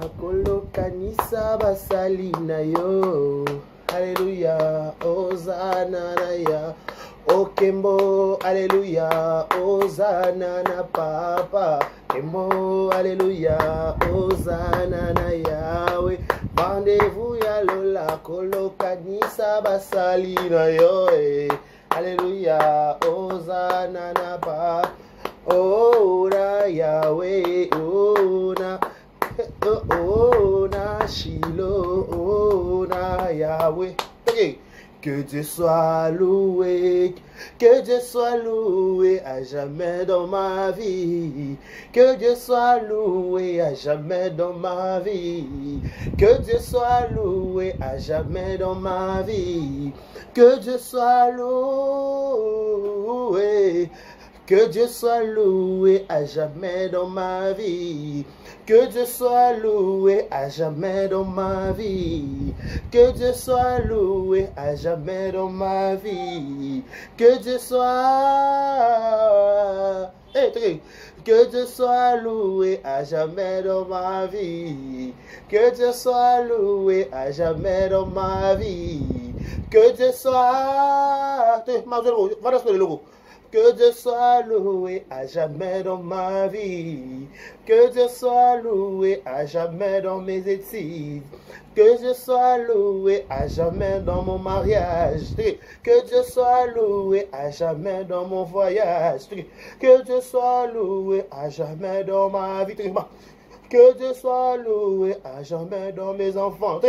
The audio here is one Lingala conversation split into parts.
kolokanisa basali na yo. Alléluia, Hosanna na ya. Okembo, Alléluia, Hosanna na papa. Kembo, Alléluia, Hosanna na Yahweh. Rendez-vous ya lola, kolokanisa basali na yo. Alléluia, Hosanna na papa. Oh na Yahweh, oh na Shiloh, oh na Yahweh. Okay. Que Dieu soit loué, que Dieu soit loué à jamais dans ma vie. Que Dieu soit loué à jamais dans ma vie. Que Dieu soit loué à jamais dans ma vie. Que Dieu soit loué. Que Dieu soit loué à jamais dans ma vie. Que Dieu soit loué à jamais dans ma vie. Que Dieu soit loué à jamais dans ma vie. Que Dieu soit... Que Dieu soit loué à jamais dans ma vie. Que Dieu soit loué à jamais dans ma vie. Que Dieu soit... Que Dieu soit loué à jamais dans ma vie. Que Dieu soit loué à jamais dans mes études. Que Dieu soit loué à jamais dans mon mariage. Que Dieu soit loué à jamais dans mon voyage. Que Dieu soit loué à jamais dans ma vie. Que Dieu soit loué à jamais dans mes enfants.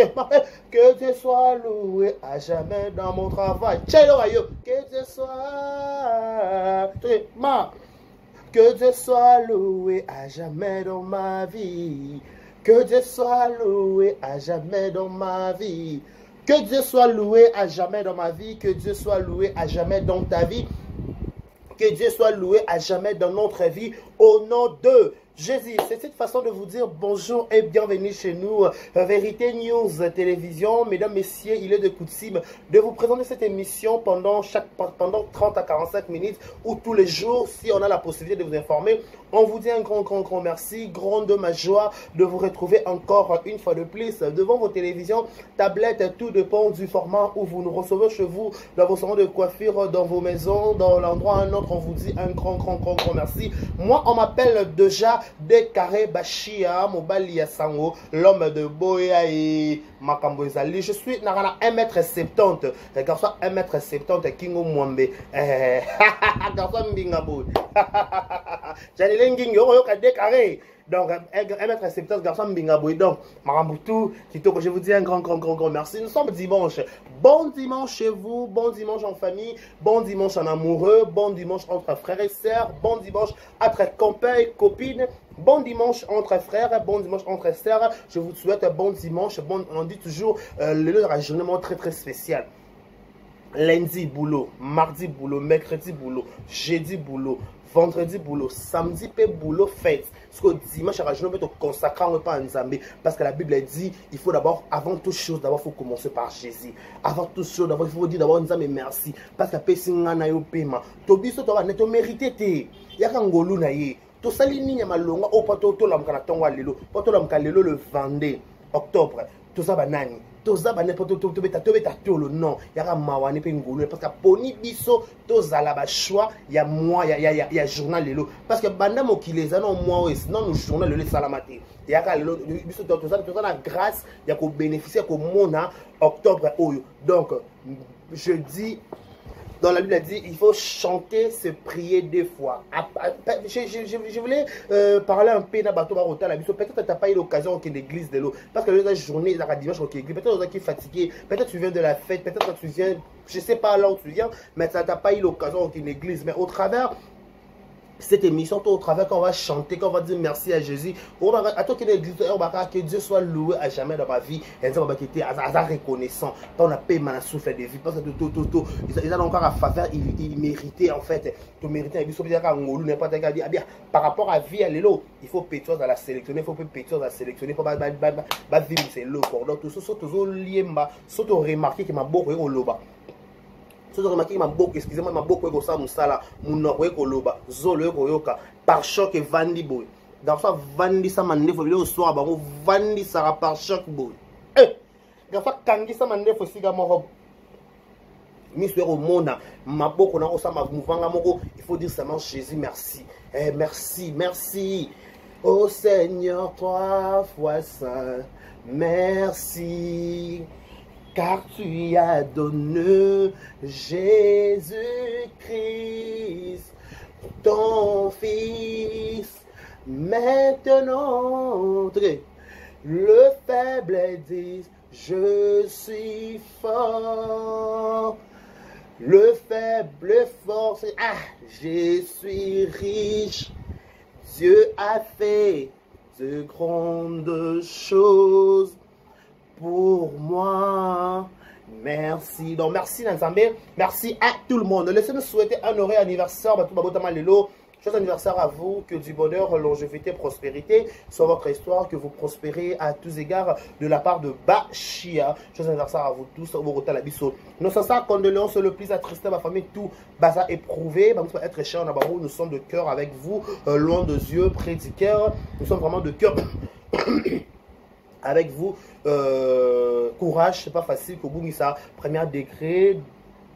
Que Dieu soit loué à jamais dans mon travail. Que Dieu soit... Que Dieu soit loué à jamais dans ma vie. Que Dieu soit loué à jamais dans ma vie. Que Dieu soit loué à jamais dans ma vie. Que Dieu soit loué à jamais dans ta vie. Que Dieu soit loué à jamais dans notre vie. Au nom de Jésus. C'est cette façon de vous dire bonjour et bienvenue chez nous. Vérité News Télévision. Mesdames, messieurs, il est de coutume de vous présenter cette émission pendant 30 à 45 minutes ou tous les jours. Si on a la possibilité de vous informer, on vous dit un grand merci. Grande ma joie de vous retrouver encore une fois de plus devant vos télévisions, tablettes. Tout dépend du format où vous nous recevez chez vous, dans vos salons de coiffure, dans vos maisons, dans l'endroit un autre. On vous dit un grand merci. Moi, on m'appelle déjà Décaré Bachia Mobali Sango, l'homme de Boya et Makambo Ezali. Je suis Narana 1m70. Garçon 1m70 Kingo Mwambe. Garçon Mbingabo. J'allais l'engin yo Décaré. Donc 1m70 garçon Mbingabo. Donc Marambutu, Tito, je vous dis un grand merci. Nous sommes dimanche. Bon dimanche chez vous, bon dimanche en famille, bon dimanche en amoureux, bon dimanche entre frères et sœurs, bon dimanche entre copains et copines. Bon dimanche entre frères, bon dimanche entre sœurs. Je vous souhaite un bon dimanche. Bon, on dit toujours le raisonnement très spécial. Lundi boulot, mardi boulot, mercredi boulot, jeudi boulot, vendredi boulot, samedi pe boulot fête. Parce que dimanche à raisonnement peut consacrer pas en Zambie. Parce que la Bible dit il faut d'abord, avant toute chose, d'abord il faut commencer par Jésus. Avant toute chose, d'abord il faut dire d'abord Nzambe merci. Parce que personne n'a eu paiement. Tobiso to ne to mérité te. Yaka ngolu na ye. To salini ya malonga o pato to lamka na tonga lelo. Pato lamka lelo le 22 octobre. To za banani. To za bane pato to beta tolo non. Yaka mawane pe ngolu parce que poni biso to za la ba choix ya moi ya journal lelo. Parce que banda mokileza non moi oui sinon le journal lelo salamate. Yaka lelo biso to za na grâce ya ko bénéficier ko mona octobre oyo. Donc je dis dans la Bible, elle dit il faut chanter, se prier 2 fois. Je voulais parler un peu de bateau Barota. Peut-être que tu n'as pas eu l'occasion qu'il l'église de l'eau. Parce que la journée, la dimanche, peut-être que tu es fatigué, peut-être que tu viens de la fête, peut-être que tu viens, je ne sais pas là où tu viens, mais tu n'as pas eu l'occasion qu'il l'église. Mais au travers cette émission, au travers qu'on va chanter, qu'on va dire merci à Jésus, à toi qui est l'église, que Dieu soit loué à jamais dans ma vie, et on va quitter à reconnaissant, on a payé ma souffle de vie, parce que ils ont encore à faveur, ils méritaient en fait, ils méritaient, par rapport à vie à l'élo, il faut péter à la sélectionner, il faut péter à la sélectionner, il faut vivre c'est l'eau, donc tout ça, tout lié, surtout remarqué que ma beaucoup au loba. Soto remarqué ma boko, excusez-moi, ma boko eko sa musala, munoko eko loba, zolo eko yoka, par choc et vandi boy. garçon vandisa mandefo le soir bango vandisa par chaque bout eh garçon kangisa mandefo siga moko Mister au monde maboko na osama mouvanga moko il faut dire seulement Jésus merci merci merci oh Seigneur 3 fois saint merci car tu as donné Jésus-Christ ton fils. Maintenant, le faible dit, je suis fort. Le faible fort, c'est, ah, je suis riche. Dieu a fait de grandes choses pour moi. Merci. Donc, merci Nanzambé. Merci à tout le monde. Laissez-nous souhaiter un heureux anniversaire. Joyeux anniversaire à vous, que du bonheur, longévité, prospérité soit votre histoire, que vous prospérez à tous égards de la part de Bachia. Joyeux anniversaire à vous tous, au Rota Labisso. Nous sommes ça, condoléances, le plus attristé, ma famille, tout baza éprouvé. Être cher en Abarou, nous sommes de cœur avec vous, loin de yeux, près du cœur. Nous sommes vraiment de cœur avec vous. Courage, c'est pas facile, ça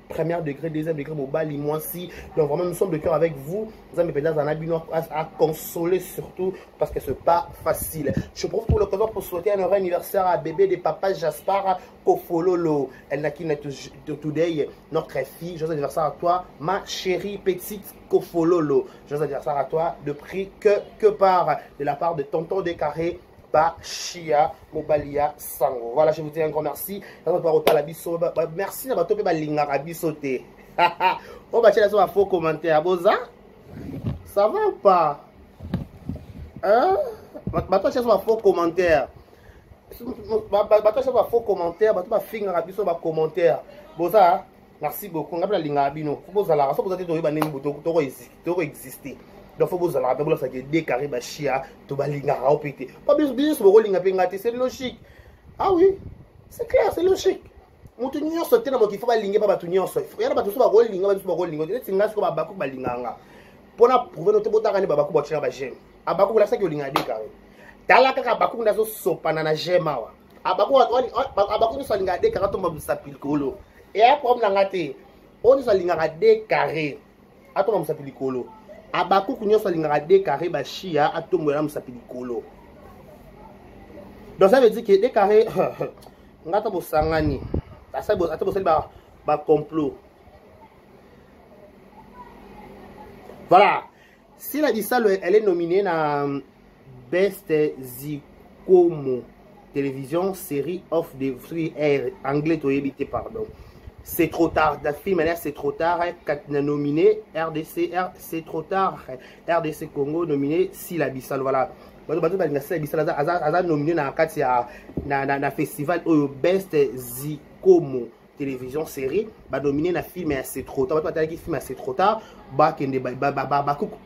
premier degré, deuxième degré, mobile, moi si. Donc vraiment, nous sommes de cœur avec vous. Nous avons à consoler surtout parce que c'est pas facile. Je profite pour l'occasion pour souhaiter un heureux anniversaire à bébé de papa Jaspar Kofololo. Elle n'a qu'une today, notre fille. Joyeux anniversaire à toi, ma chérie petite Kofololo. Joyeux anniversaire à toi, de prix que part de la part de tonton Descarrés. Chia Mobalia Sango. Voilà, je vous dis un grand merci. Merci à votre linga bisoté. On va chercher un faux commentaire. Boza, ça va ou pas? Hein? Bato chercher un faux commentaire. Bato chercher un faux commentaire. Bato ba finga biso ba commentaire. Boza, merci beaucoup. On a la linga bino. Faut boza la. Faut boza te doit ba nemi boto to exister. Donc faut vous aller pour ça que décarrer bachia to balinga au pété pas bien sur rolling ngati c'est logique. Ah oui, c'est clair, c'est logique. Mutu nyonso te na mo kifa balinga ba batu nyonso yana batu so ba rolling ba so ba rolling te tinga so ba baku balinganga pona prouver no te botaka ni ba baku botira ba gem abaku la ça que linga décarrer tala kaka baku ndazo sopana na gema wa abaku ni so linga décarrer to mabisa pilikolo et après on ngate on so linga décarrer ato mabisa pilikolo abaku kunyoso lingara décarré bachia atombo na musapili kolo. Donc ça veut dire que décarré ngata bosangani asa bosali ba complot. Voilà. Si la Bissau elle est nominée dans Best Zikomo Télévision série of the free air anglais to éviter pardon. C'est trop tard. La film, c'est trop tard. Nominé RDC, c'est trop tard. RDC Congo nominé Sila Bissau. Voilà. Nominé dans le festival Best Zikomo télévision série. Nominé dans le film, c'est trop tard. Film, c'est trop tard.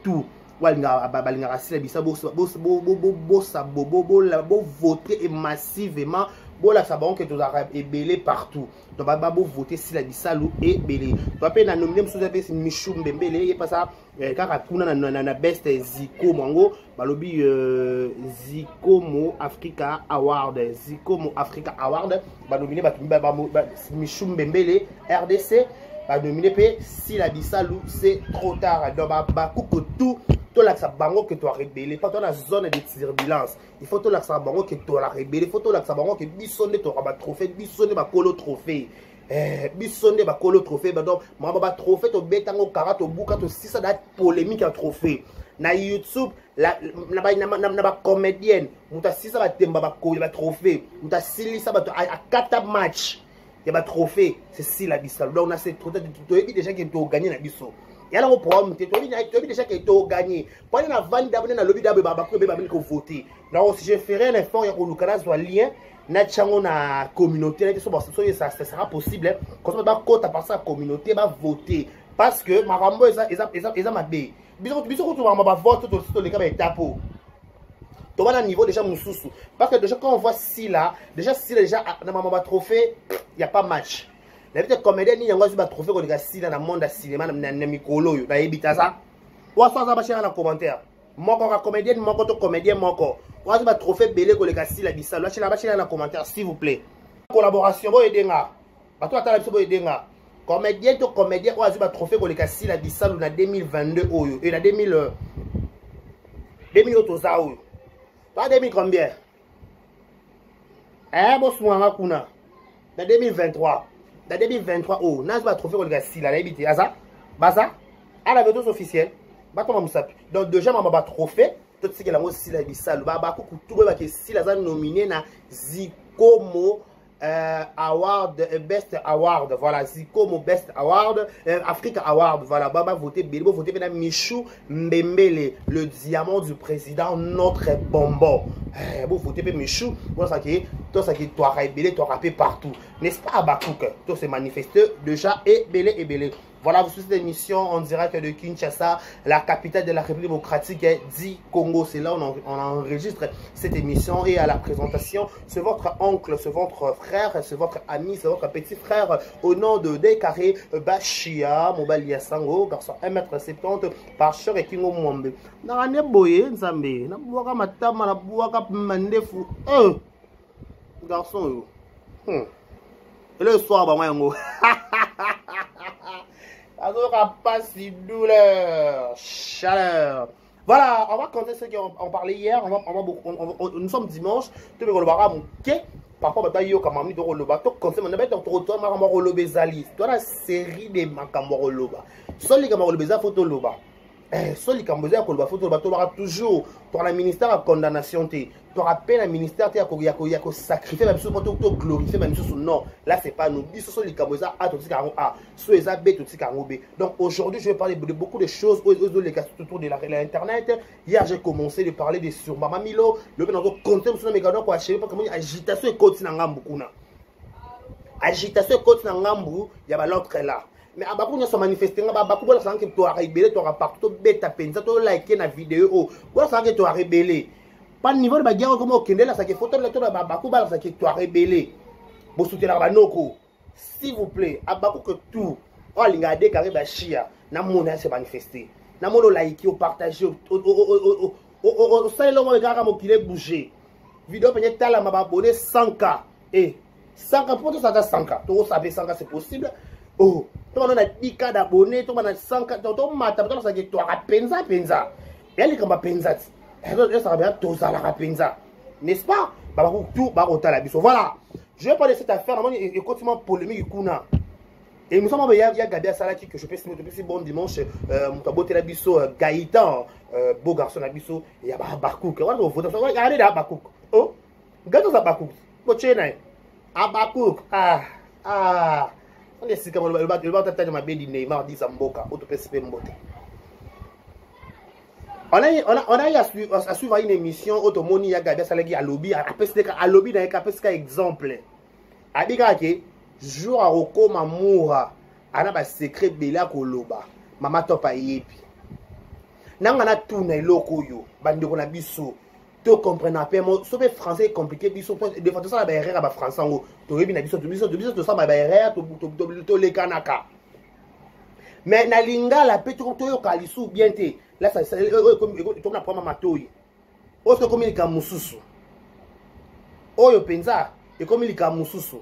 Tout. Voter massivement. Bon là ça va que tous arabes et belé partout. Donc va voter si la Bissau et belé. Donc après na nominé monsieur c'est Michou Mbembele et pas ça car kuna na best Zikomo ngo balobi Zikomo Africa Award Zikomo Africa Award ba nominé ba Michou Mbembele RDC ba nominé pe si la Bissau c'est trop tard. Donc ba tout tout là que ça bango que tu as rébellé pas dans la zone de turbulence il faut tout là que ça bango que tu as rébellé il faut tout là que ça bango que bisonne tu auras trophée bisonne ba kolo trophée bisonne ba kolo trophée donc moi ba trophée to betango karato buka to sisa date polémique à trophée na YouTube la ba comédienne muta sisa ba temba ba kolo ba trophée muta silisa ba à 4 matchs il y a ba trophée c'est si la Bissau donc on a c'est trop tu déjà que tu as gagné la Bissau. Il y a un programme, tu as déjà que tu as gagné. Pendant la vente d'abonnés dans le lobby d'abonnés, tu as voté. Donc, si je ferai un effort, il y a un canal sur le lien, na communauté, ça sera possible. Quand on va compte à passer à la communauté, va voter. Parce que ma rambo, ils ont ma bé. Bisous, tu vas voter sur les cas de tapo. Tu vas à un niveau déjà moussou. Parce que déjà, quand on voit si là, déjà, dans ma trophée, il n'y a pas match. La vie de comédien ni yango ba trouver ko de si dans le monde cinéma na mikolo yo na ebita ça. Wa ça ba cher dans commentaire. Moko ka comédien moko to comédien moko. On va trophée belé ko le kasi la bisalo. Lâchez la commentaire s'il vous plaît. Collaboration bo edenga. Bato atala biso bo edenga. Comédien to comédien on va trophée ko le kasi la bisalo na 2022 oyo et na 2000 otoza oyo. Pas 2000 combien? Bo swanga kuna. Na 2023. Na 2023 oh, na va trophée ko le kasi la habité aza. Baza. À la vidéo officielle. Donc déjà mama trophée tout ce que la aussi la bisalo ba ko kutuba ba ke si la nominé na Zikomo award best award voilà Zikomo best award Africa award voilà baba voter Bélibo voter na Michou Mbembele le diamant du président notre bonbon bon voter pe Michou pour ça que tout ça qui toi rebelle toi rapper partout n'est-ce pas Abakouk tout se manifeste déjà et belé voilà, vous suivez cette émission en direct de Kinshasa, la capitale de la République démocratique du Congo. C'est là où on enregistre cette émission. Et à la présentation, c'est votre oncle, c'est votre frère, c'est votre ami, c'est votre petit frère au nom de Dekare Bachia, Mobalia Sango, garçon 1m70 par Chor et Kingo Mwambe. N'a boye, Nzambe, n'a boaka matama, n'a boaka mandefu. Garçon, et le soir, bah, moi, pas si douleur, chaleur. Voilà, on va compter ce qu'on parlait hier. Nous sommes dimanche. Tu veux le barra mouké. Parfois, bah, yo comme ami de roloba. Tu conseilles mon abeille. Tu retournes ma rolobe zali. Tu as la série de makambo roloba. Seul les camarades roloba photo loba. Seul les camarades roloba photo loba. Tu auras toujours. Tu auras le ministère à condamnation. Tu auras peine à ministère. Tu as sacrifié même chose pour te glorifier même chose. Non, là c'est pas nous. Ce sont les camarades à tout ce qu'on a. Soit les abeilles tout ce qu'on a. Donc aujourd'hui je vais parler de beaucoup de choses autour de l'internet. Hier j'ai commencé de parler de sur Mama Milo. Le fait d'entendre compter sur mes gars pour acheter parce que agitation et continue en Ngambu. Agitation et continue en Ngambu. Il y a l'autre là. Mais à Bakou, nous sommes manifestés. À Bakou, nous sommes que tu as rébellé, tu as partout, tu as pensé, tu as liké la vidéo. Nous sommes que tu as rébellé. Pas le niveau de la guerre comme au Kenya, ça qui est photo de la Bakou, ça qui tu as rébellé. Vous soutenez la Noko. S'il vous plaît, à Bakou que tout, oh, les gars, des carrés Bachia, n'a mon se manifester. N'a mon liké, au partager, au salé l'homme, les gars, qui est bougé. Vidéo, peut-être, tu as abonné 100K. Et 100K, pour tout ça, 100K. Tu savez 100K, c'est possible. Oh, tu as 10 cas d'abonnés, tu as 100 cas d'abonnés, tu as penza. Et elle est comme penza. N'est-ce pas? Voilà. Je vais parler de cette affaire. Et continue polémique. Et nous sommes il y a Gabi Salaki que je peux citer bon dimanche. Mutabote la biso Gaïtan, beau garçon la biso. Il y a Abakouk. Regardez Abakouk. Oh, regardez Abakouk. Abakouk. Ah. On est comme le bâtiment de ma belle Neymar dit Zamboka, autre PCP Mbote. On a eu à suivre une émission automoni ya Gabi Salagi à lobby à lobby dans un exemple. A dit que jour à Roko Mamoura ana ba secret bela koloba mama topa yepi. Nanga tout na loko yo bandeko na biso. Tu comprends pas moi ce français est compliqué biso de fois ça la erreur à français ngo to rebi na biso to ça ba erreur to le kanaka mais na lingala pe to yo kalisu bien te là ça comme na prendre matoi o se communique mususu oyo penza et communique mususu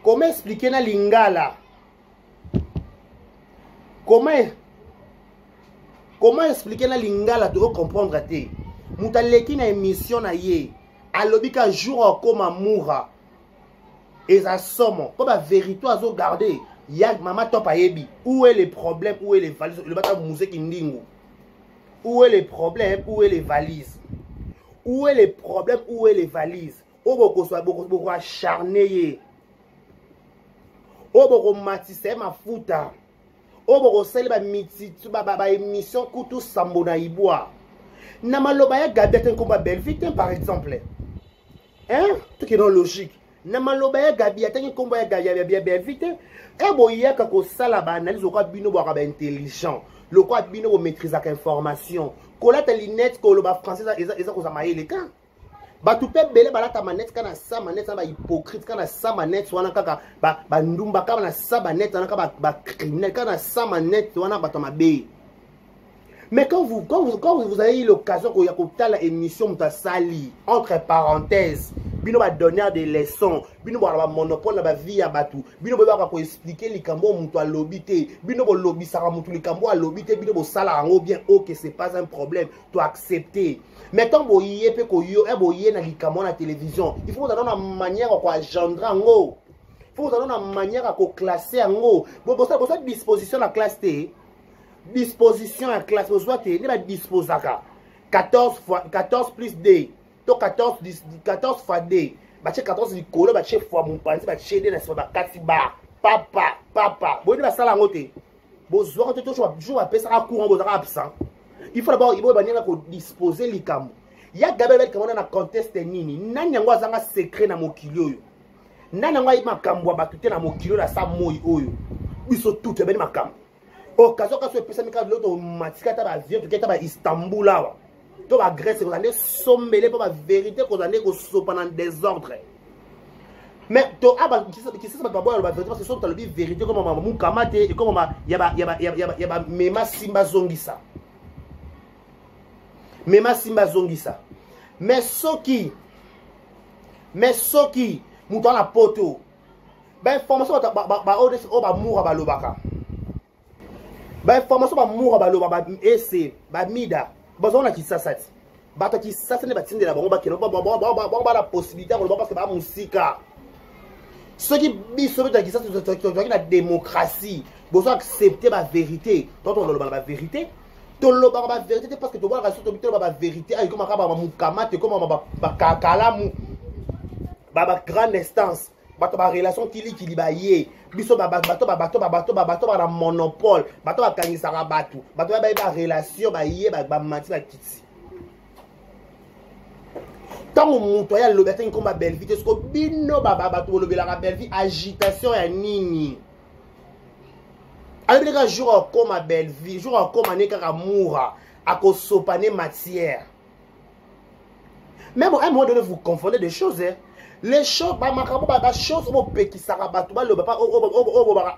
comment expliquer na lingala comment expliquer na lingala to comprendre te Moutaleki na émission na ye alobika jour comme amoura et ça somme comme la vérité à garder yag mama top ayebi où est le problème où est les valises le bata museki ndingu où est le problème où est les valises où est le problème où est les valises oboko so boko acharné oboko matisse mafuta oboko sel ba miti ba émission kutu sambona ibwa na maloba ya Gabi un combat belle vite par exemple hein tout qui est non logique na maloba ya Gabi un combat ya Gabi belle vite et boya kako sala ba analyse ko bino bo ba intelligent le ko bino bo maîtriser ak information ko la telinette ko lo ba français eza ko za maele ka ba tout pe belé ba la ta manette kana sa manette ba hypocrite kana sa manette wana kaka ba ndumba kana sa manette wana ka ba criminel kana sa manette wana ba to mabe Mais quand vous avez eu l'occasion de regarder l'émission Sali, entre parenthèses, bino va donner des leçons, bino va monopole la vie à Batou, bino va expliquer les cambo mutu à lobité, bino va lobby ça mutu les cambo à lobité, bino va salarango bien ok c'est pas un problème, tu accepter. Mais tant que yé pe ko yo e boyé na likambo na télévision, il faut dans une manière quoi gendrer ngo. Il faut dans une manière à classer ngo. Bon ça disposition la classe T. Disposition à classe vous voyez il va disposer 14 plus D to 14 fois D ba 14 likolo ba chef fois mon panzi ba chede na ba 4 bar papa bon il va sala ngote bozwa to toujours appeler ça courant bozaka absent il faut d'abord il va venir ko disposer likambo ya gabel comme on a conteste nini nani yango azanga secret na mokili oyo nani yango ayima makambo ba tuté na mokili la sa moi oyo biso tout e ben makambo occasion quand tu es pesé quand l'autre matika ta ba avion tu ta ba Istanbul là to ba Grèce vous allez sommeler pour la vérité qu'on allait go so pendant désordre mais to aba qui c'est pas bon la vérité parce que sont dans le vérité comme maman mukamate et comme yaba mema simba zongisa mais soki muto la poto ben formation ba moura ba lobaka ba information ba moura ba loba ba ese ba mida bazona ki sasati bato ki sasane ba tindela bango ba keno ba la possibilité ko parce que ba musika ceux qui biso ba ki sasati la démocratie besoin accepter ba vérité quand on loba ba vérité to loba ba vérité parce que to ba raison to bitelo ba vérité ay comme ba mukamate comme ba kakalamu ba grande instance bato ba relation kili ba ye biso ba na monopole bato ba kangisaka bato ba relation ba ye ba mati ba kiti tant muto ya lobeta comme ba belle vie est-ce que bino bato lobela ka belle vie agitation ya nini alors que jour comme ma belle vie jour comme aneka ka moura à ko sopane matière même à un moment donné vous confondez des choses hein. Les choses, les choses qui sont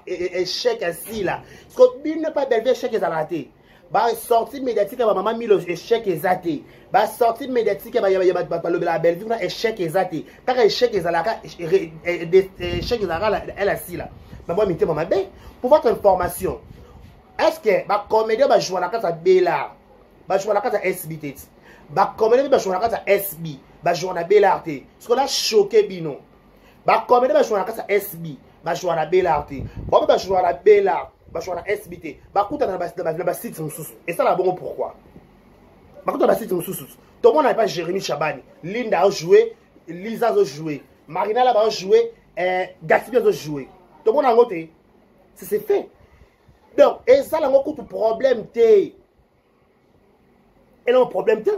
échec ainsi là. Parce que il n'est pas belle échec et raté. Bah sortie médiatique ma maman mis le échec et raté. Bah sortie médiatique la belle vie échec et raté. Car échec et zalaka échec et zalaka elle assis là. Bah moi mettez maman bé pour votre information. Est-ce que bah comédien va jouer la carte à Bella, va jouer la carte à SBT. Bah comédien va jouer la carte à SB. Ba jouer Belarte parce que là choqué bino ba comédie ba jouer na kasa SB ba jouer na Belarte ba jouer na Bela ba jouer na SBT ba kuta na ba site mususu et ça là bon pourquoi ba kuta ba site mususu tout le monde n'a pas Jérémy Chabani Linda a joué Lisa a joué Marina là va jouer Gatsby a joué tout le monde a noté c'est fait donc et ça là beaucoup de problème té et non problème té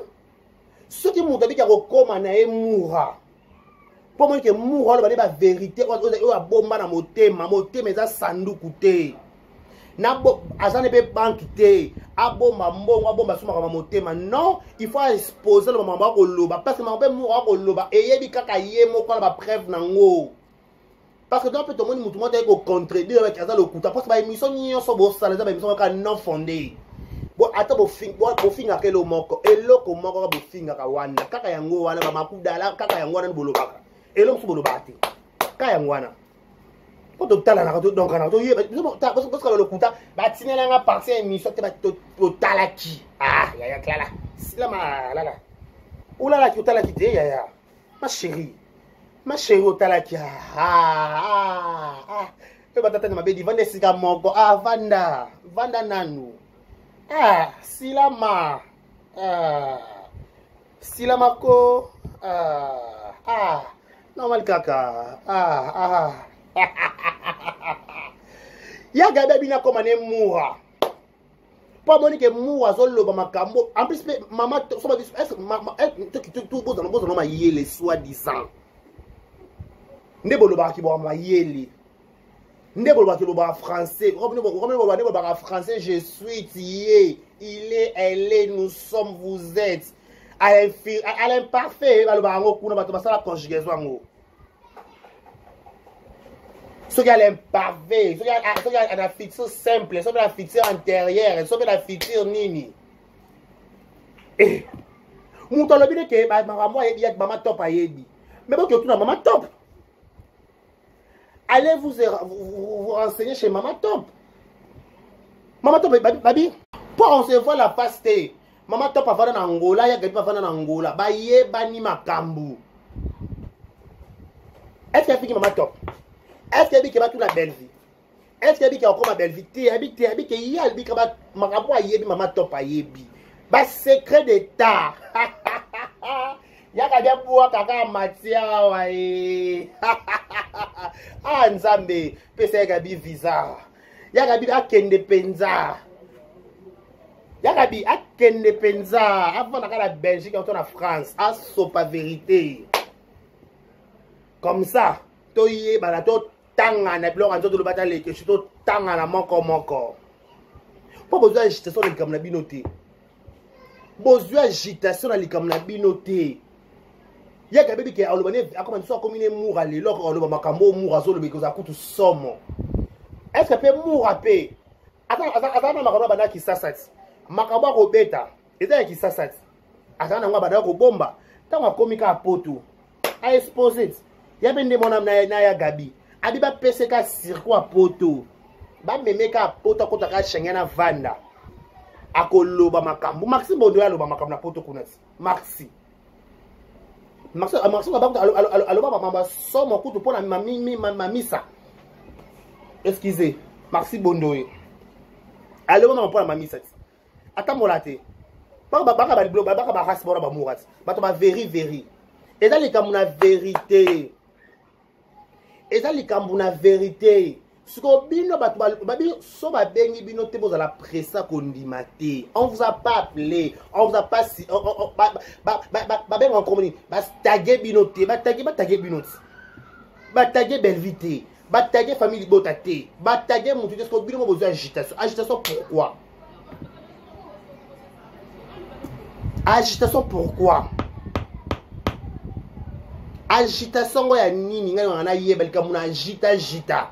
ceux qui m'ont dit qu'il y a recommandé na moura pour moi que moura le ba vérité o a bomba na motema za sandu kuté na bo azane be banque té a bomba mbongo a bomba suma ka motema non il faut exposer le moment ba ko loba parce que ma be moura ko loba e yebi kaka yemo ko ba preuve nango parce que dans tout le monde mutu mo té ko contredire avec azalo kuta parce que ba émission nyonso bo sala za ba émission ka non fondée. Bon ata bo finga ke lo moko eloko moko ka bo finga ka wana kaka yango wana ba makudala kaka yango wana bolobaka eloko bolobate kaka yango wana ko to tala na to donc na to ye parce que le kuta ba tinela nga partie émission te ba to talaki ya klala sila ma lala ulala ki talaki te ya ma chérie talaki e ba tata na mabedi vande sika moko vanda nanu silama ko normal kaka ya gabe bina comme ne moura pas monique moura zo loba makambo en plus maman so ba est tout bozo ma yele soi-disant ndebo loba ki bo ma yele ndebo loba ki loba français loba français je suis tié il est elle est nous sommes vous êtes à l'imparfait loba ngo kuna bato basala conjugaison ngo ce qui a l'imparfait ce qui a la fiction simple ce qui a la fiction antérieure ce qui a la fiction nini Eh, mon talobine que maman et bien maman top à yebi. Mais bon que tout na maman top. Allez vous renseigner chez maman top. Maman top babi. Pour on se voit la paste. Maman top avant en Angola, ya gabi avant en Angola. Ba ye bani makambu. Est-ce qu'il y a maman top? Est-ce qu'il y a tout la belle vie? Est-ce qu'il y a encore ma belle vie? Habite il y a le bikaba maman yebi maman top à yebi. Ba secret d'état. Yaka bien pour kaka matière wae. Ah nzambe, pesa gabi visa. Yaka bi akende penza. Yaka bi akende penza. Avant la Belgique, on en France, à sopa vérité. Comme ça, toye balato tanga na blog en tout le bataille que je to tanga na moko. Pas besoin d'agitation de comme la binoté. Besoin d'agitation dans les comme la binoté. Ya ka bébé qui a olobane akoma so comme une moura le loko oloba makambo moura zo le because akutu somo. Est-ce que peut moura pe? Attends makambo bana ki sasat. Makambo ko beta. Eza ki sasat. Attends ngwa bana ko bomba. Tango komika poto. A expose. Ya bende monam na ya gabi. Abiba PCK circuit poto. Ba memeka poto kota ka shengena vanda. Akoloba makambo. Maxi bondo ya loba makambo na poto kunasi. Maxi aloba mama somo kutu pona mamisa. Excusez, Maxi Bondoé. Aloba mama pona mamisa. Ata molate. Baka ba blog, baka ba rasbora ba murat. Bato ba veri. Eza likamuna vérité. Eza likamuna vérité. Suko bino bato babi so ba bengi bino te boza la pressa kondimate. On vous a pas appelé, on vous a pas si ba ben en commune, ba taguer bino te, ba taguer bino te. Ba taguer Belvité, ba taguer famille Botate, ba taguer mon tout ce bino besoin agitation. Agitation pourquoi? Agitation pourquoi? Agitation ya nini ngana na yebel kamuna agita.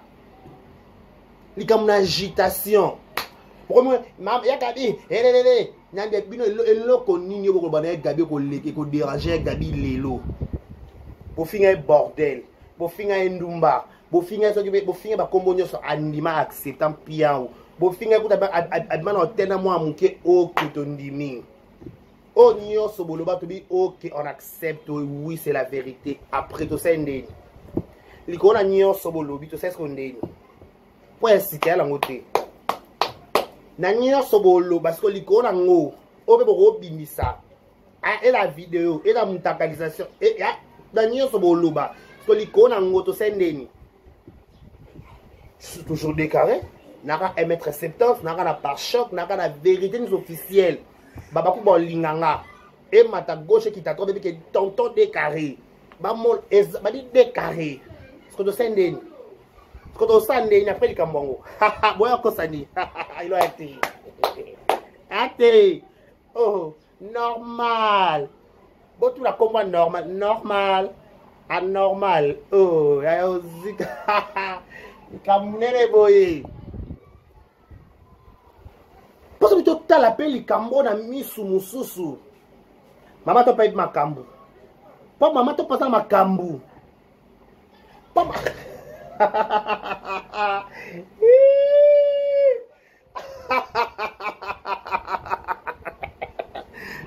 Likamuna agitation. Pourquoi ya gabi nyambe bino eloko nini boko bana gabi ko leke ko déranger gabi lelo. Bo finga bordel, bo finga ndumba, bo finga so bo finga ba kombonyo so andima acceptant piao. Bo finga kuta ba admana otena mo amuke o kitondimi. O nyo so boloba to bi OK on accepte, oui c'est la vérité. Après to sendeni. Likona nyo so bolobi to seskondeni. Pour citer la moté. Nanya sobolo parce que l'icône en haut, au bebo bimisa. Et la vidéo, et la montagisation, et Nanya sobolo ba. Parce que l'icône en haut, to sendeni. Toujours déclaré. Naka 1m70, naka na pare-choc, naka na vérité officielle. Babaku bon linganga. Et mata gauche qui t'attend depuis que tonton décarré. Ba mon ba dit décarré. Parce que to sendeni. Quand on s'en est, il a fait le cambongo. Boya Kosani. Il a été. Ate. Oh, normal. Bon, tu la comprends normal. Normal. Anormal. Oh, il y a aussi. Kamune boye. Parce que tu as l'appel le cambo na misu mususu. Maman t'a pas eu ma cambo. Pas maman t'a pas ma cambo. Pas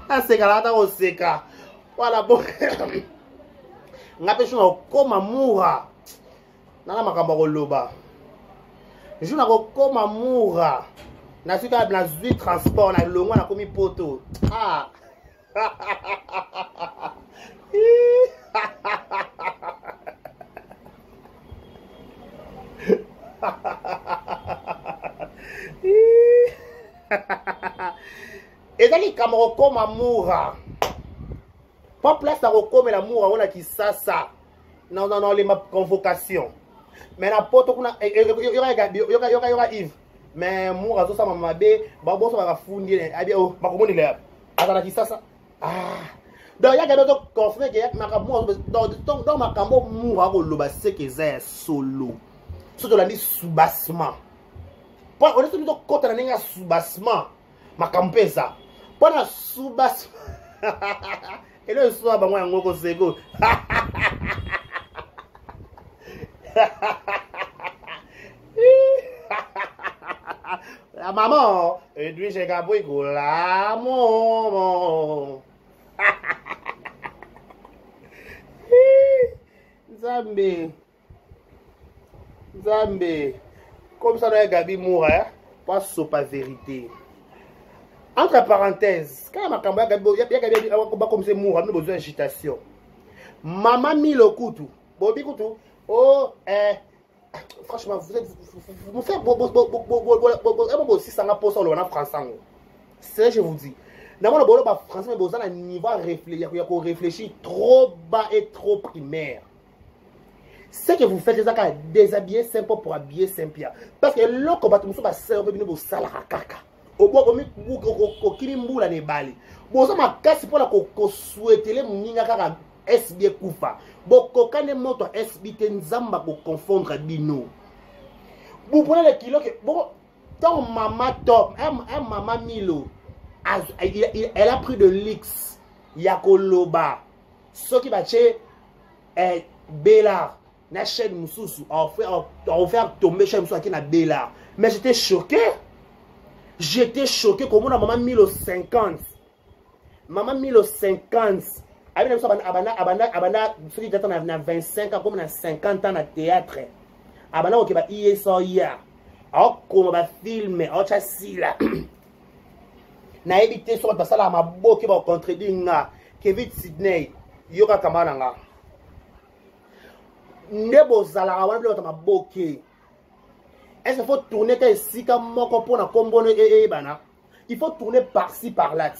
aseka lata oseka wala bo ngape shuna koma mura nana makambo koloba juna koma mura na sika na zui transport na longwa na komi poto ah ezali kamaro koma mura pas place à recommer la mura on a qui ça non les convocation mais na poto kuna yoka Yves mais mura zo sama mabe ba boso ba fundi abi o ba komoni le azala qui ça ah donc ya gado to confrère que makambo dans makambo mura ko loba c'est que c'est solo surtout la dit soubassement. On est sur le côté de soubassement. Ma campesa. Pona subas. Et le soir, moi, un gros sego. La maman, et puis j'ai gaboué la maman. Zambé. Zambé. Comme ça, là, Gabi mourir, pas pas vérité. Entre parenthèses, quand ma campagne, il y a comme c'est mourir, nous avons besoin d'agitation. Maman Milo Koutou, Bobby Koutou, oh, franchement, vous faites si ça n'a pas ça en français. C'est je vous dis. D'abord, le français, mais vous avez un niveau réfléchir, il faut réfléchir trop bas et trop primaire. Ce que vous faites, c'est déshabiller simple pour habiller simple. Parce que l'autre combat, vous avez un peu de salaire caca. Au bout de vous avez balé. Vous avez un casse pour la souhaiter les mouninga SB Koufa. Beaucoup de moto SB Tenzamba pour confondre Bino. Vous prenez le kilo que bon, ton maman top, un maman Milo, elle a pris de l'X, Yakoloba, ce qui va chez Bella, la chaîne Moussous, on fait tomber chez Moussous qui n'a Bella. Mais j'étais choqué. J'étais choqué comme on a maman Milo 50. Maman Milo 50. Abana, ceux qui datent à 25 ans, comme on a 50 ans à théâtre. Abana, ok, bah, il est ça, hier. Alors, comme on va filmer, on va là. Na évité sur parce que là, ma boque va contredire Kevin Sydney, Yoga Kamananga. Nebo Zala, on va ma boque. Est-ce qu'il faut tourner ici comme moi pour la combo et bana? Il faut tourner par-ci, par-là.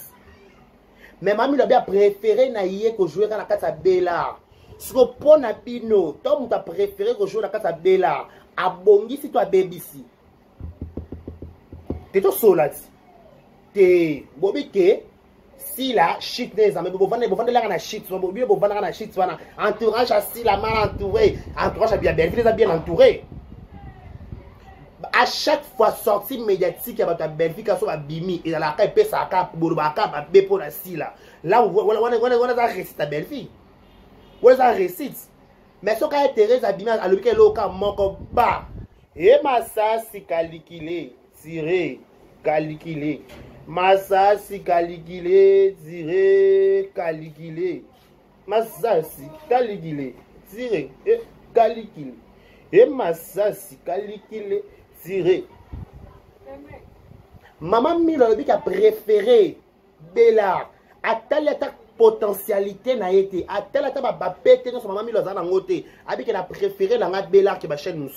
Mais mamie a bien préféré naïe que jouer dans la carte à Bella. Ce que pour Napino, toi, tu as préféré que jouer dans la carte à Bella. À Bongi, si tu as BBC. Tu es tout seul. Te Bobike, si la shit des amis, vous vendez la shit, vous vendez la shit, entourage à si la mal entouré, entourage à bien bien entouré. À chaque fois sortie médiatique, il y a ta belle-fille qui a bimi et dans la caille, ça a bourbaca, pour la si là. Là, on a récité ta belle-fille. On a récité. Mais ce qu'a Thérèse abîmé à l'hôpital local, mon combat. Et ma ça, c'est calculé, tiré, calculé. Massa si calculé, tiré, calculé. Massa si calculé, tiré, calculé. Et massa si calculé, tiré. Maman Milo a préféré Bella. À telle potentialité n'a été. À telle état pété dans son maman Milo a préféré la Bella qui va chez nous.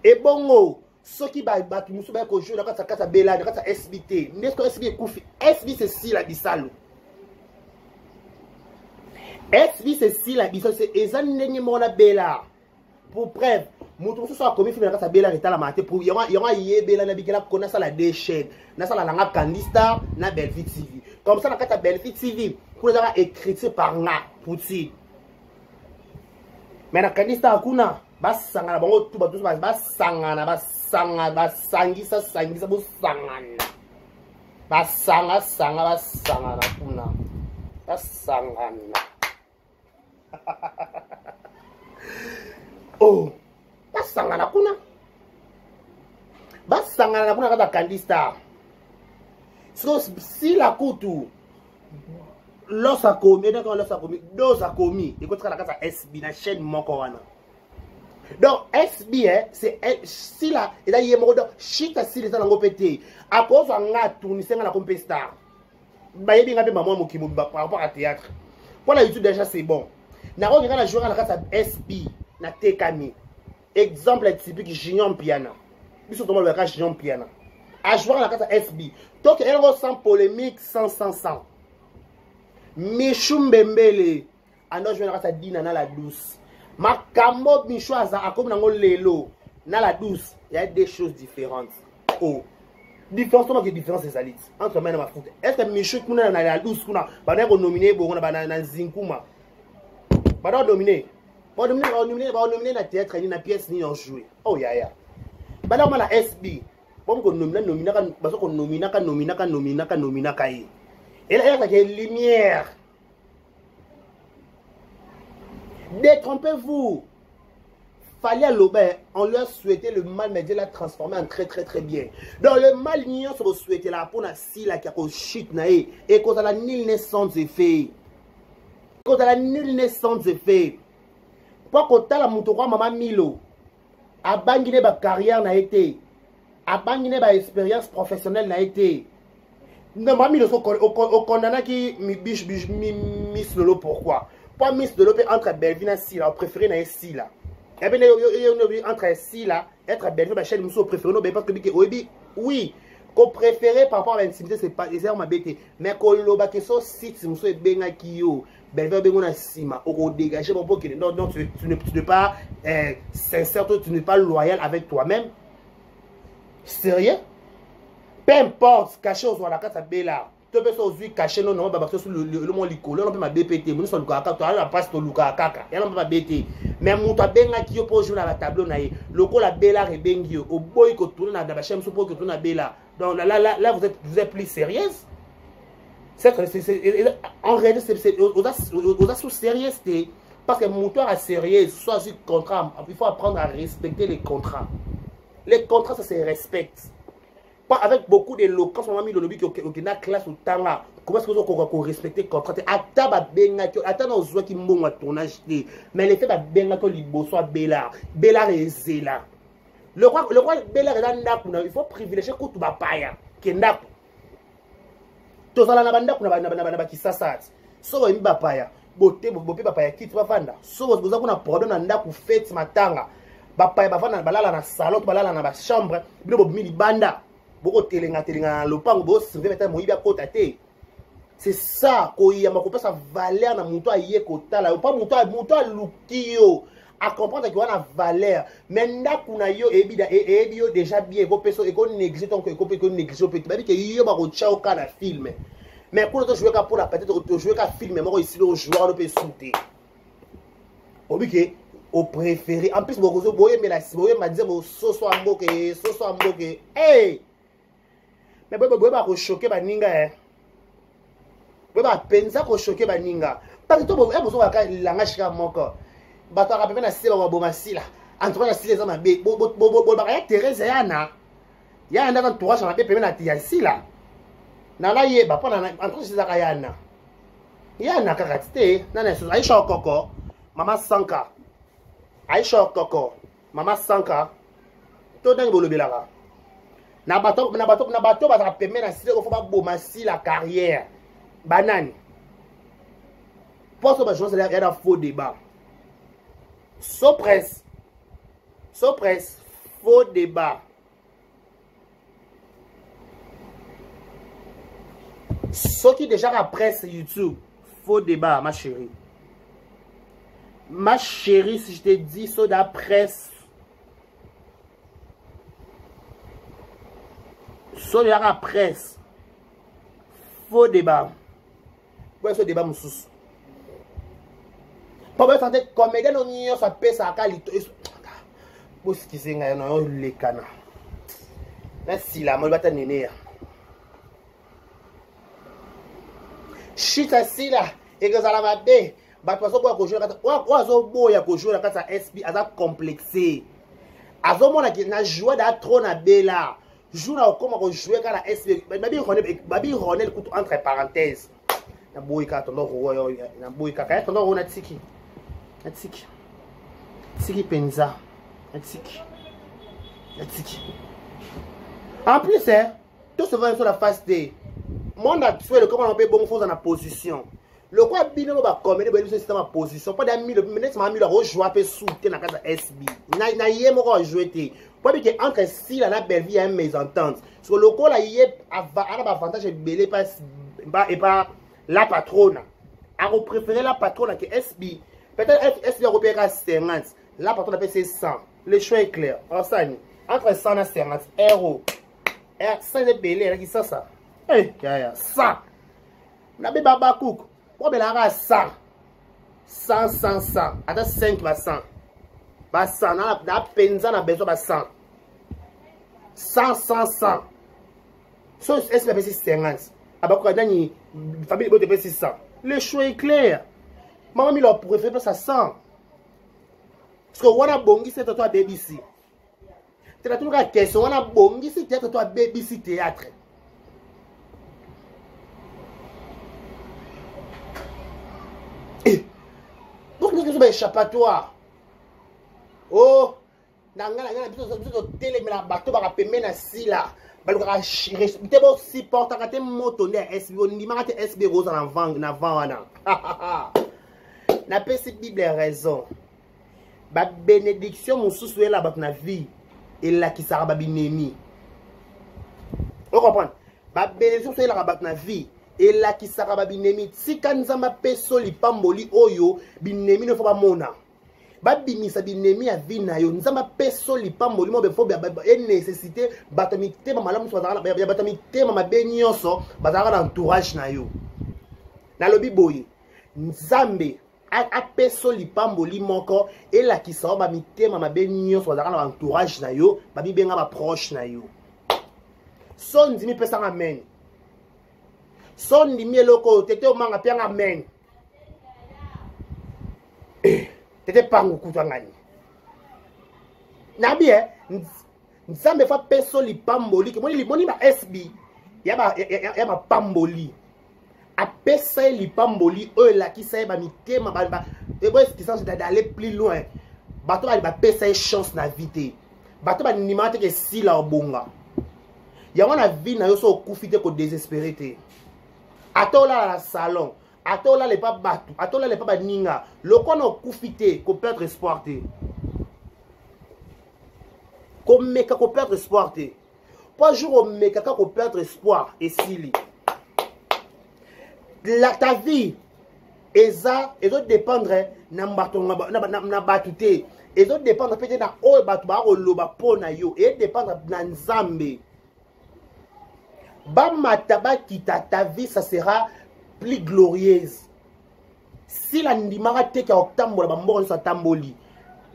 Et bon, ceux qui battent nous sommes au jour, la carte Bella, la carte SBT. N'est-ce que SB est Koufi? SB c'est si la bisalo. SB c'est si la bisalo. C'est Ezan Mona Bella. Pour preuve, mon soit commis film la carte Bella est à la matin. Pour y aura Bella n'a bikela connaît ça la déchaîne. N'a ça la langa Candista, na Belfi TV. Comme ça la carte Belfi TV. Pour les avoir écrit par na pouti. Mais na Candista akuna. Basangana bango tout ba tout basangana basangisa busangana basangana kuna basangana oh basangana kuna kata Candista si la kutu losa komi dos a commis et contre la kata SB na chaîne moko wana. Donc, SB, c'est si là, et là, il y a un chita si les gens pété. À cause de la tournée, c'est la compétition. Bah, il y a des mamans qui m'ont par rapport à théâtre. Pour la YouTube, déjà, c'est bon. N'a pas regardé la journée à la carte SB, na Tekami. Exemple typique, Gignon Piana. Puis surtout, le cas Gignon Piana. À jouer à la carte SB. Donc, elle ressent polémique sans. Michou Mbembele. À nous, je vais la carte Dina na la douce. Ma Kambo Michoisa a comme dans l'élo, dans la douce, il y a des choses différentes. Oh, différence, comment que différence des alites entre moi et ma foute. Est-ce que Michou qui est dans la douce, qu'on a nominé, on a dans Zinkuma, on a nominé la théâtre, ni la pièce, ni en joué. Oh ya. Bah là on a la SB, bon qu'on nomina, Et là, il y a une lumière. Détrompez-vous. Fallait à l'Aubin, on leur souhaitait le mal, mais Dieu l'a transformé en très très très bien. Donc le mal, il se souhaitait là pour la scie là qui a chute et quand elle a nul naissance effet. Quand elle a nul naissance effet. Pour qu'on t'a la moutouroua maman Milo, a bangine ba carrière n'a été, a bangine ba expérience professionnelle n'a été. Non, maman Milo, au condamna qui Miss Lolo, pourquoi? Pas Miss Lolo entre Belvin et Silla, on préférait n'a ici là. Et bien, entre ici là, être Belvin, ma chaîne, nous préférons, parce que oui, qu'on préférait par rapport à l'intimité, c'est pas, c'est ma bête, mais qu'on l'a que ça, si tu me benga kio, Belvin benga sima, on dégage mon pot qui non, tu n'es pas sincère, tu n'es pas loyal avec toi-même. Sérieux? Peu importe, caché aux la carte à Bella. Tu peux aussi cacher non, non, parce que sur le monde licol, on peut ma BPT, mon son Luka, tu as la passe au Luka Kaka, et on peut ma BT. Mais mon ta benga qui pour jouer à la tableau naïe, le col la Bella et Bengio, au boy que tourne à la chaîne, suppose que tourne à Bella. Donc là, vous êtes plus sérieuse. En réalité, c'est aux sous sérieux, parce que mon toit est sérieux, soit sur contrat, il faut apprendre à respecter les contrats. Les contrats, ça se respecte. Pas avec beaucoup d'éloquence, on a mis le lobby qui est dans la classe au temps là. Comment est-ce que vous respectez le contrat? Attends, nos joueurs qui m'ont tournage. Mais les faits de Benga que Libo soit Bellard. Bellard et Zéla. Le roi Bellard est dans Ndaku. Il faut privilégier Koutou Bapaya. Qui est Ndaku. Tous les Nabanda qui s'assassent. Sauf un Bapaya. Boté, Bopé Bapaya quitte Bafanda. Sauf que vous avez un problème dans Ndaku fête matanga. Bapaya Bafanda, balala dans la salon, balala dans la chambre. Bilo Bimi Banda. C'est ça qu'il a sa valeur dans mon yekota là pas mon lukio à comprendre qu'il y a une valeur maintenant qu'on a yo et déjà bien vos personnes et qu'on néglige donc qu'on néglige peut être que yo ba chao kana film mais pour autre jouer pour la peut-être jouer qu'à film moi ici le joueur ne peut sauter obliqué au préféré en plus boye mais la boye m'a dit so amboke hey. Mais vous pouvez choquer baninga vous pouvez penser que choquer baninga parce que vous avez besoin de langage comme moi bato rappeler na sila wa bomasila entre na sila za mabe bo ba Thérèse yana dans entourage na mabe pemena tia sila na la ye ba pona entre sila ka yana kakatite na na so Aisha Koko mama Sanka Aisha Koko mama Sanka to dangi bolobelaka na bato ba permet na sila ko fa boma si la carrière banane pour ce ba jouer c'est là faux débat so presse faux débat ce qui déjà la presse YouTube faux débat ma chérie si je te dis ça la presse sur la presse, faux débat. Ouais, ce débat, mon sous. Pas besoin de comédien, non, ça pèse à qualité. Vous ce qui c'est, non, les canards. Merci, là, moi, je vais t'amener. Chita, si là, et que ça la va bien. Bah, de toute façon, pour jouer la carte, pour jouer la carte à SB, à complexé. À ce moment-là, il a joué dans trône à Bella. Joue là comment jouer quand la SB babi Ronel coûte entre parenthèses na boyka tondo na boyka kaya tondo na tiki penza na tiki en plus tout se voit sur la face de monde actuel comment on peut bon faire dans la position le quoi bino ba comédie ba système en position pas d'amis le ministre m'a mis la rejoindre peut soutenir la case SB na yemo ko jouer té pas que entre si la belle vie a une mésentente sur le coup là il a avantage belé et pas la patronne a préféré la patronne que SB peut-être SB repérera 50 la patronne appelle c'est 100 le choix est clair entre 100 et 50 euros R5 de belé qui ça ça na be baba cook pour belara 100 attends 5 va 100 ba 100 na penza na besoin ba 100 100 so SB c'est 50 Abakadani, famille de c'est ça. Le choix est clair. Maman, il a préféré ça sans. Parce que on a bongi, c'est toi baby si. C'est la toute question. On a bongi, c'est toi baby si théâtre. Donc, nous sommes échappatoire. Oh, nanga biso télé mais la bateau ba pemé na sila. Baluka respecter bo supporter ka te moto ne SB on di ma te SB rose na vang wana. Na pesi Bible raison. Ba bénédiction mususu ela ba na vie et la ki sara ba binemi. Vous comprenez? Ba bénédiction ela ba na vie et la ki sara ba binemi. Si kanzamba peso li pamboli oyo binemi ne faut pas mona. Babimisa binemi ya vina yo nzamba peso lipamboli mo befo ba nécessité batamite mama malamu bazala ya batamite mama benyoso bazala na entourage na yo na lobi boye nzambe a peso lipamboli moko ela kisa ba mitema mama benyoso bazala na entourage na yo babi benga ba proche na yo son ndimi pesa amen son ndimi eloko tete o manga pianga amen. Tete pangu kutangani. Nabi nzambe fa peso li pamboli ke moni ba SB ya ba pamboli. A pesa li pamboli o la ki sa ba mitema ba e bo est qui d'aller plus loin. Bato ba pesa chance na vite. Bato ba nimate ke si la obonga. Ya wana vie na yo so kufite ko désespérité. Atola la salon. Atola les pas batu, atola les pas ninga. Le kono kufite, ko perdre espoir te. Ko meka ko perdre espoir te. Pas jour au meka ko perdre espoir et sili. Ta vie eza dépendre na mbatonga na batute. Ezo dépendre peut-être na o batu ba ko loba pona yo et dépendre na nzambe. Ba mataba kita ta vie ça sera plus glorieuse. Si la ndimara te ka oktambola ba mboko so tamboli.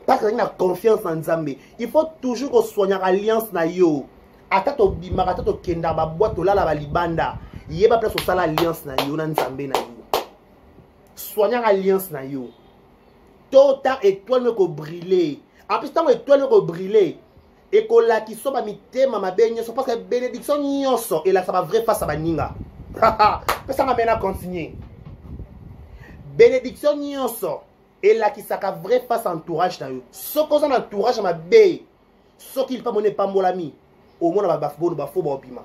Parce que na confiance en Nzambe. Il faut toujours soigner alliance na yo. Atato bimara tato kenda ba boîte la ba libanda. Yeba place au sala alliance na yo na Nzambe na yo. Soigner alliance na yo. Tota étoile ko briller. En plus tant étoile ko briller. Et ko la ki so ba mitema mabenyo so parce que bénédiction nyonso et là ça va vrai face à baninga. Ça m'a maintenant continué. Bénédiction nyonso et là qui saka vrai face entourage na yo. Ce qu'on a entourage ma bé. Ce qu'il pas monnaie pas molami. Au moins ba fo ba bima.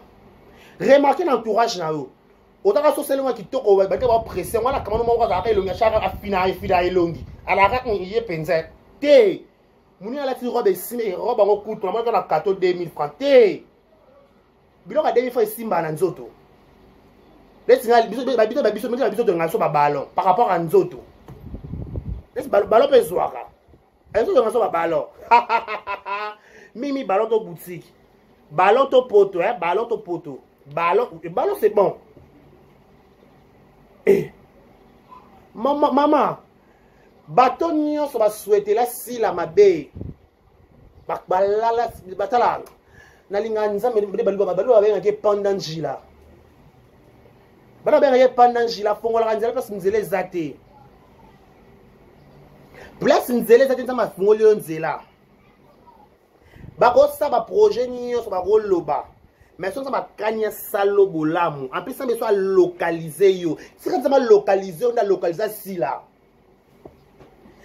Remarquez l'entourage na yo. Otaka so seulement qui toko ba ba pression wala kama no mo ka elongi chaka afina elongi. Ala ka ngiye penza. Te. Muni ala ti robe sime robe ngo kutu na na 14 2000 francs. Te. Biloko 2000 francs simba na nzoto. Biso de ngaso ba ballon par rapport à nzoto. Les ballon pe zwaka. Nzoto ngaso ba ballon. Mimi ballon to boutique. Ballon to poto ballon to poto. Ballon c'est bon. Eh. Maman. Bato nyonso ba souhaiter la si la mabe. Balala batala. Na linga nzambe baluba ba ke pendant jila. Bana benga pendant jila fongola nzela parce nzela zate. Place nzela zate nzama fongoli nzela. Bako sa ba projet nyonso ba roloba. Mais ça ba kanya salo bolamu. En plus ça me soit localiser yo. Si quand ça va localiser on a localisé si là.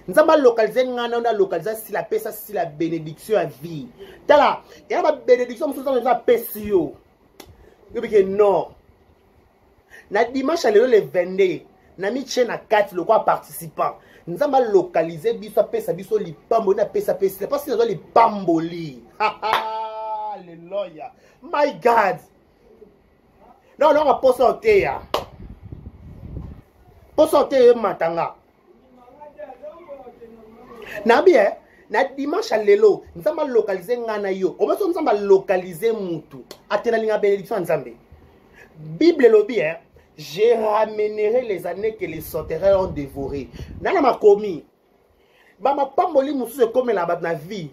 Nzamba localiser ngana on a localisé si la paix ça si la bénédiction à vie. Tala, il y a ba bénédiction mususu on a pesio. Yo bike non. Na dimanche le 22 na mi chaîne à 4 le quoi participant. Nzamba localiser biso pesa biso li pambo na pesa pesa parce que les pamboli. Alléluia. My God. Non non on va pas sortir. Pas sortir matanga. Na bien na dimanche lelo nzamba localiser ngana yo. O beso nzamba localiser mutu. Atena linga bénédiction nzambe. Bible lobi je ramènerai les années que les sauterelles ont dévorées. Nana ma commis. Ba ma pamboli musu comme la na vie.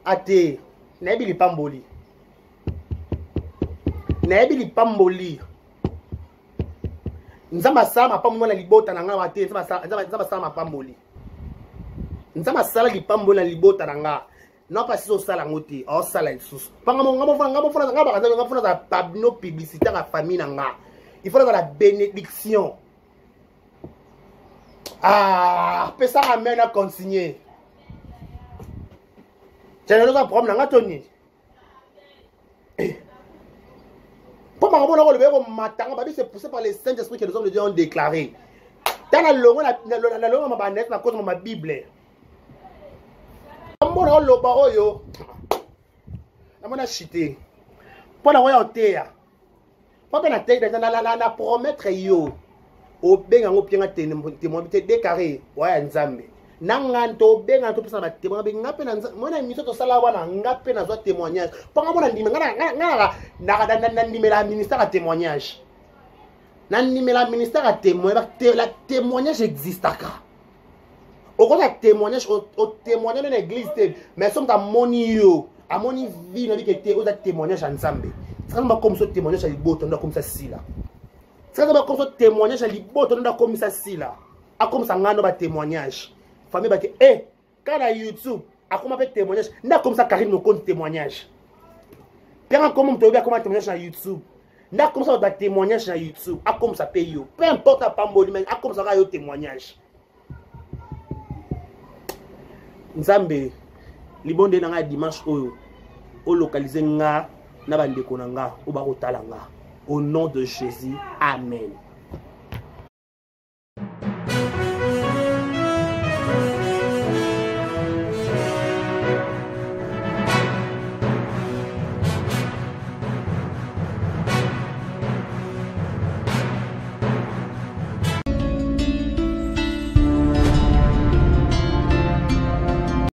Ate na bi li pamboli. Na bi li pamboli. nzamba sala mapamboli na libota na nga wa te nzamba sala mapamboli nzamba sala lipamboli na libota na nga non pas si osala ngo te osala lisusu panga nga fona za pabno publicité na famille na nga il faut la bénédiction pesa nga mena consigner j'ai un problème na nga toni pour ma bonne le matanga ba c'est poussé par les saints esprits que les hommes de Dieu ont déclaré dans la longue ma banette na cause ma bible mbona loba oyo namona chité pona oyo teya papa na teya na promettre yo obenga ngo pienga témoin te déclaré waya nzambe nanganto benga to pesa na témoin be ngape na mona miso to sala wana ngape na zo témoignage panga mona ndime na ndimela ministère à témoignage na ndimela ministère à témoin la témoignage existaka au témoignage au témoignage dans l'église mais somme ta monio à moni vie na vie que te au témoignage ensemble ça pas comme ce témoignage à liboto on comme ça si là ça pas comme ce témoignage à liboto on comme ça si là a comme ça ngano ba témoignage famille ba que quand à YouTube a comment fait témoignage n'a comme ça Karine me compte témoignage bien comment tu bien comment témoignage sur YouTube n'a comme ça da témoignage sur YouTube a comme ça paye peu importe à pamboli mais a comme ça yo témoignage Nzambe libonde na nga dimanche oyo o localiser nga na bandeko na nga o ba kotala nga au nom de Jésus amen.